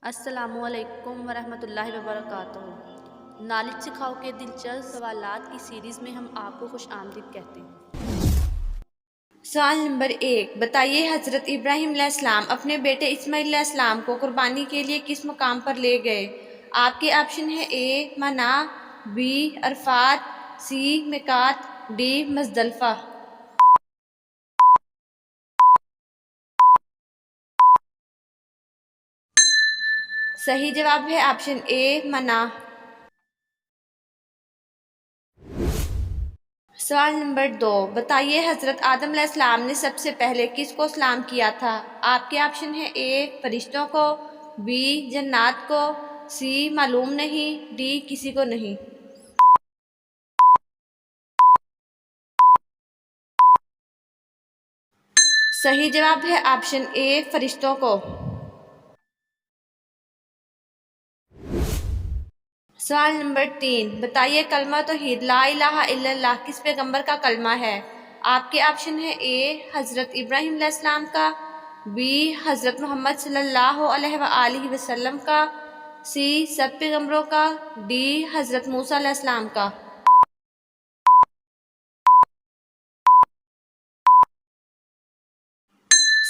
السلام علیکم ورحمۃ اللہ وبرکاتہ۔ نالج سکھاؤ کے دلچسپ سوالات کی سیریز میں ہم آپ کو خوش آمدید کہتے ہیں۔ سوال نمبر 1، بتائیے حضرت ابراہیم علیہ السلام اپنے بیٹے اسماعیل علیہ السلام کو قربانی کے لیے کس مقام پر لے گئے؟ آپ کے آپشن ہیں اے منا، بی عرفات، سی میقات، ڈی مزدلفہ۔ صحیح جواب ہے آپشن اے منا۔ سوال نمبر 2، بتائیے حضرت آدم علیہ السلام نے سب سے پہلے کس کو سلام کیا تھا؟ آپ کے آپشن ہیں اے فرشتوں کو، بی جنات کو، سی معلوم نہیں، ڈی کسی کو نہیں۔ صحیح جواب ہے آپشن اے فرشتوں کو۔ سوال نمبر 3، بتائیے کلمہ توحید لا الہ الا اللہ کس پیغمبر کا کلمہ ہے؟ آپ کے آپشن ہیں اے حضرت ابراہیم علیہ السلام کا، بی حضرت محمد صلی اللہ علیہ وآلہ وسلم کا، سی سب پیغمبروں کا، ڈی حضرت موسیٰ علیہ السلام کا۔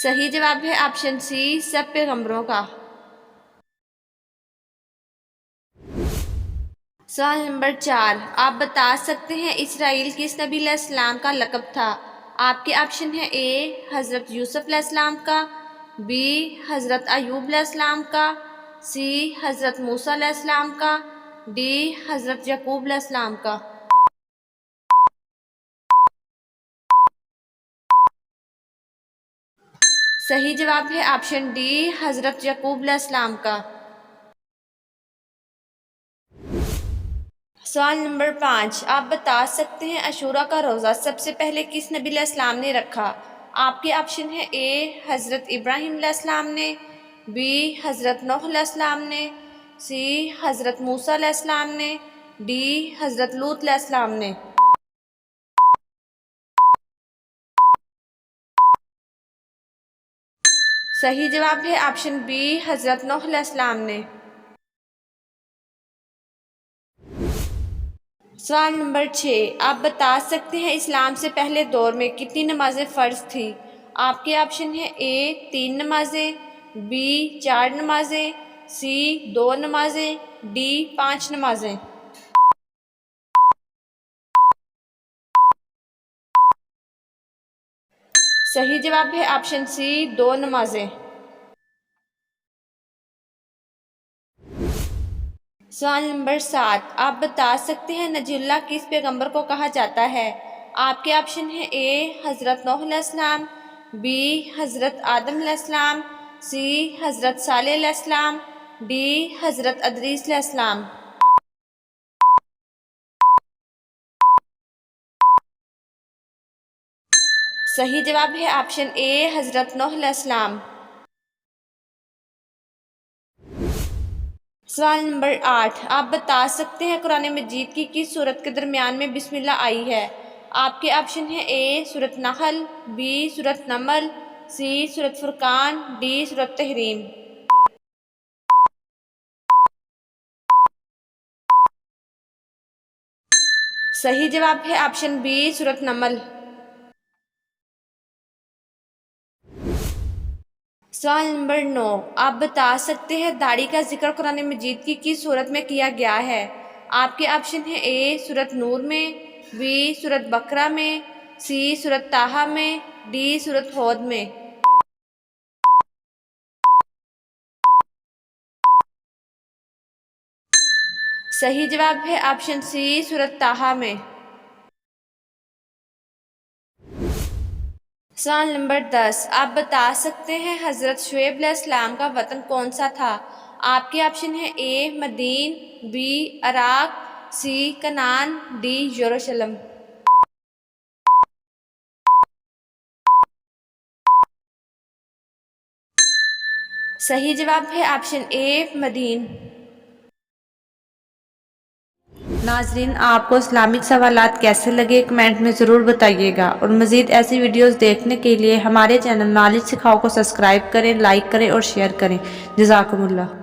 صحیح جواب ہے آپشن سی سب پیغمبروں کا۔ سوال نمبر 4، آپ بتا سکتے ہیں اسرائیل کس نبی علیہ السلام کا لقب تھا؟ آپ کے آپشن ہیں اے حضرت یوسف علیہ السلام کا، بی حضرت ایوب علیہ السلام کا، سی حضرت موسیٰ علیہ السلام کا، ڈی حضرت یعقوب علیہ السلام کا۔ صحیح جواب ہے آپشن ڈی حضرت یعقوب علیہ السلام کا۔ سوال نمبر 5، آپ بتا سکتے ہیں عاشوراء کا روزہ سب سے پہلے کس نبی علیہ السلام نے رکھا؟ آپ کے آپشن ہیں اے حضرت ابراہیم علیہ السلام نے، بی حضرت نوح علیہ السلام نے، سی حضرت موسیٰ علیہ السلام نے، ڈی حضرت لوط علیہ السلام نے۔ صحیح جواب ہے آپشن بی حضرت نوح علیہ السلام نے۔ سوال نمبر 6، آپ بتا سکتے ہیں اسلام سے پہلے دور میں کتنی نمازیں فرض تھیں؟ آپ کے آپشن ہیں اے 3 نمازیں، بی 4 نمازیں، سی 2 نمازیں، ڈی 5 نمازیں۔ صحیح جواب ہے آپشن سی 2 نمازیں۔ سوال نمبر 7، آپ بتا سکتے ہیں نجی اللہ کس پیغمبر کو کہا جاتا ہے؟ آپ کے آپشن ہیں اے حضرت نوح علیہ السلام، بی حضرت آدم علیہ السلام، سی حضرت صالح علیہ السلام، ڈی حضرت ادریس علیہ السلام۔ صحیح جواب ہے آپشن اے حضرت نوح علیہ السلام۔ سوال نمبر 8، آپ بتا سکتے ہیں قرآن مجید کی کس سورت کے درمیان میں بسم اللہ آئی ہے؟ آپ کے آپشن ہیں اے سورت نحل، بی سورت نمل، سی سورت فرقان، ڈی سورت تحریم۔ صحیح جواب ہے آپشن بی سورت نمل۔ سوال نمبر 9، آپ بتا سکتے ہیں داڑھی کا ذکر قرآن مجید کی کس سورت میں کیا گیا ہے؟ آپ کے آپشن ہیں اے سورت نور میں، بی سورت بقرہ میں، سی سورت طٰہٰ میں، ڈی سورت ہود میں۔ صحیح جواب ہے آپشن سی سورت طٰہٰ میں۔ سوال نمبر 10، آپ بتا سکتے ہیں حضرت شعیب علیہ السلام کا وطن کون سا تھا؟ آپ کے آپشن ہیں اے مدین، بی عراق، سی کنعان، ڈی یروشلم۔ صحیح جواب ہے آپشن اے مدین۔ ناظرین، آپ کو اسلامک سوالات کیسے لگے کمنٹ میں ضرور بتائیے گا، اور مزید ایسی ویڈیوز دیکھنے کے لیے ہمارے چینل نالج سکھاؤ کو سبسکرائب کریں، لائک کریں اور شیئر کریں۔ جزاکم اللہ۔